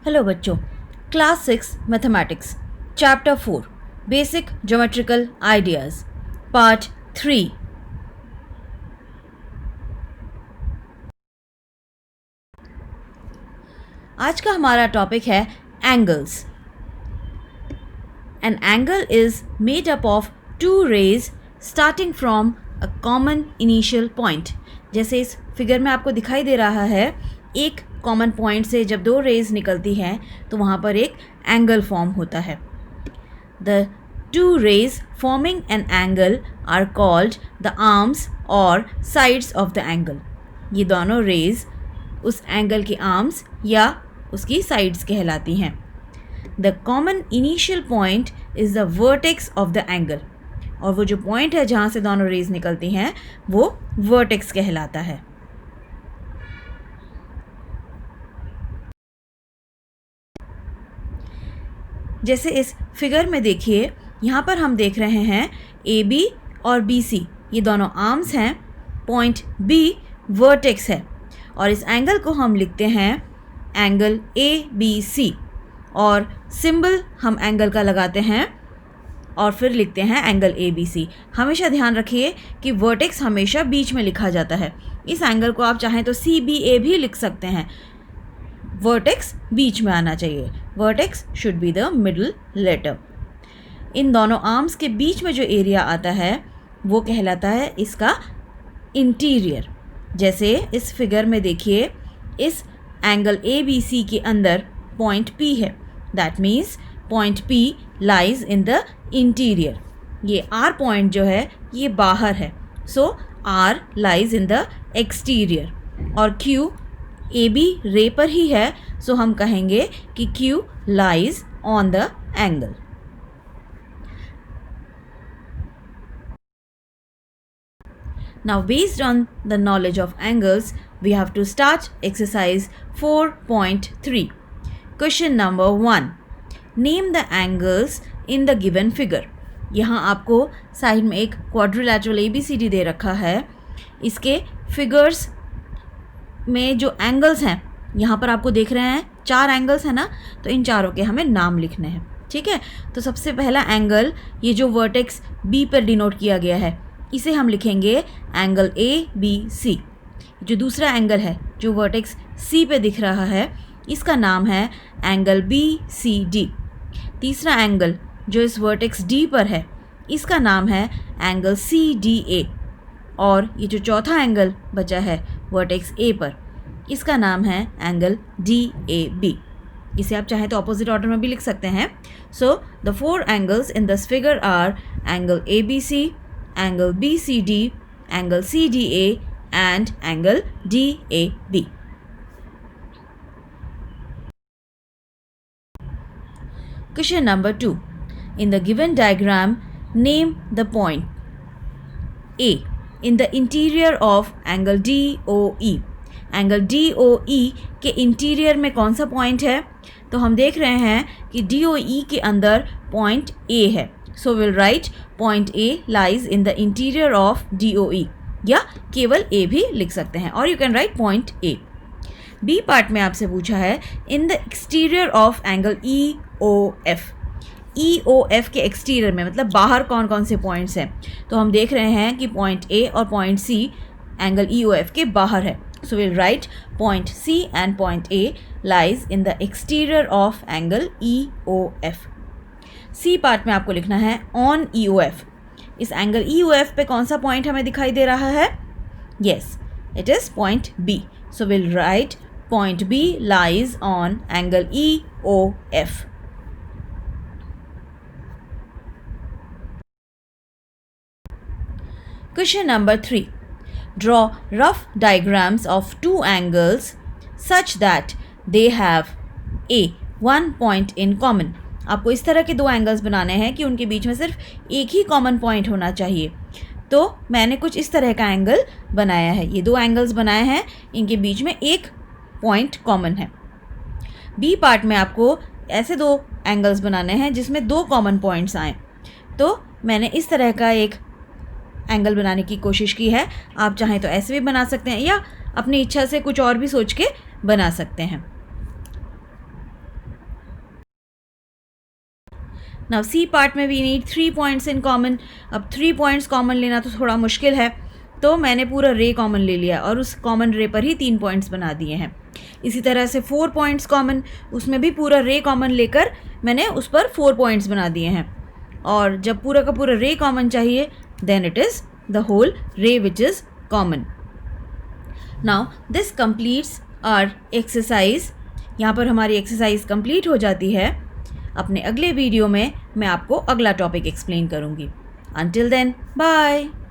Hello बच्चों, class 6 mathematics chapter 4 basic geometrical ideas part 3। आज का हमारा टॉपिक है angles. An angle is made up of two rays starting from a common initial point. जैसे इस figure में आपको दिखाई दे रहा है, एक कॉमन पॉइंट से जब दो रेज निकलती हैं तो वहाँ पर एक एंगल फॉर्म होता है। The two rays forming an angle are called the arms और साइड्स ऑफ द एंगल। ये दोनों रेज उस एंगल के आर्म्स या उसकी साइड्स कहलाती हैं। The common initial point is the vertex of the angle, और वो जो पॉइंट है जहाँ से दोनों रेज निकलती हैं वो वर्टेक्स कहलाता है। जैसे इस फिगर में देखिए, यहाँ पर हम देख रहे हैं AB और BC, ये दोनों आर्म्स हैं। पॉइंट B वर्टेक्स है और इस एंगल को हम लिखते हैं एंगल ABC, और सिंबल हम एंगल का लगाते हैं और फिर लिखते हैं एंगल ABC। हमेशा ध्यान रखिए कि वर्टेक्स हमेशा बीच में लिखा जाता है। इस एंगल को आप चाहें तो CBA भी लिख सकते हैं। वर्टेक्स बीच में आना चाहिए। Vertex should be the middle letter. इन दोनों आर्म्स के बीच में जो एरिया आता है वो कहलाता है इसका इंटीरियर। जैसे इस फिगर में देखिए, इस एंगल ABC के अंदर पॉइंट P है। That means point P lies in the interior. ये R पॉइंट जो है ये बाहर है, सो R lies in the exterior. और Q AB रे पर ही है, सो हम कहेंगे कि Q lies on the angle. Now based on the knowledge of angles, we have to start exercise 4.3. Question number 1. Name the angles in the given figure. यहाँ आपको side में एक क्वाड्रिलेटरल ABCD दे रखा है। इसके फिगर्स में जो एंगल्स हैं, यहाँ पर आपको देख रहे हैं 4 एंगल्स हैं ना, तो इन चारों के हमें नाम लिखने हैं। ठीक है, तो सबसे पहला एंगल, ये जो वर्टेक्स B पर डिनोट किया गया है, इसे हम लिखेंगे एंगल ABC। जो दूसरा एंगल है जो वर्टेक्स C पे दिख रहा है, इसका नाम है एंगल BCD। तीसरा एंगल जो इस वर्टेक्स D पर है, इसका नाम है एंगल CDA। और ये जो चौथा एंगल बचा है वर्टेक्स A पर, इसका नाम है एंगल DAB। इसे आप चाहें तो ऑपोजिट ऑर्डर में भी लिख सकते हैं। So the 4 angles in this figure R angle ABC, angle BCD, angle CDA and angle DAB. Question number 2. In the given diagram, name the point A in the interior of angle DOE. Angle DOE के interior में कौन सा point है? तो हम देख रहे हैं कि DOE के अंदर पॉइंट A है। So will write point A lies in the interior of DOE, या केवल A भी लिख सकते हैं, और you can write point A। B part में आपसे पूछा है in the exterior of angle EOF। EOF के एक्सटीरियर में मतलब बाहर कौन कौन से पॉइंट्स हैं? तो हम देख रहे हैं कि पॉइंट A और पॉइंट C एंगल EOF के बाहर है। So will write point C and point A lies in the exterior of angle EOF। C part में आपको लिखना है ऑन EOF। इस एंगल EOF पे कौन सा पॉइंट हमें दिखाई दे रहा है? Yes, it is point B। So will write point B lies on angle EOF। Question number 3. Draw rough diagrams of two angles such that they have one point in common. आपको इस तरह के 2 angles बनाने हैं कि उनके बीच में सिर्फ एक ही कॉमन पॉइंट होना चाहिए। तो मैंने कुछ इस तरह का एंगल बनाया है। ये 2 एंगल्स बनाए हैं, इनके बीच में एक पॉइंट कॉमन है। बी पार्ट में आपको ऐसे 2 एंगल्स बनाने हैं जिसमें 2 कॉमन पॉइंट्स आएँ। तो मैंने इस तरह का एक एंगल बनाने की कोशिश की है। आप चाहें तो ऐसे भी बना सकते हैं, या अपनी इच्छा से कुछ और भी सोच के बना सकते हैं। नाउ सी पार्ट में we need 3 points in common. अब 3 पॉइंट्स कॉमन लेना तो थोड़ा मुश्किल है, तो मैंने पूरा रे कॉमन ले लिया और उस कॉमन रे पर ही 3 पॉइंट्स बना दिए हैं. इसी तरह से 4 पॉइंट्स कॉमन, उसमें भी पूरा रे कॉमन लेकर मैंने उस पर 4 पॉइंट्स बना दिए हैं. और जब पूरा का पूरा रे कॉमन चाहिए, then it is the whole ray which is common. Now this completes our exercise. यहाँ पर हमारी एक्सरसाइज कंप्लीट हो जाती है. अपने अगले वीडियो में मैं आपको अगला टॉपिक एक्सप्लेन करूँगी. Until then, bye.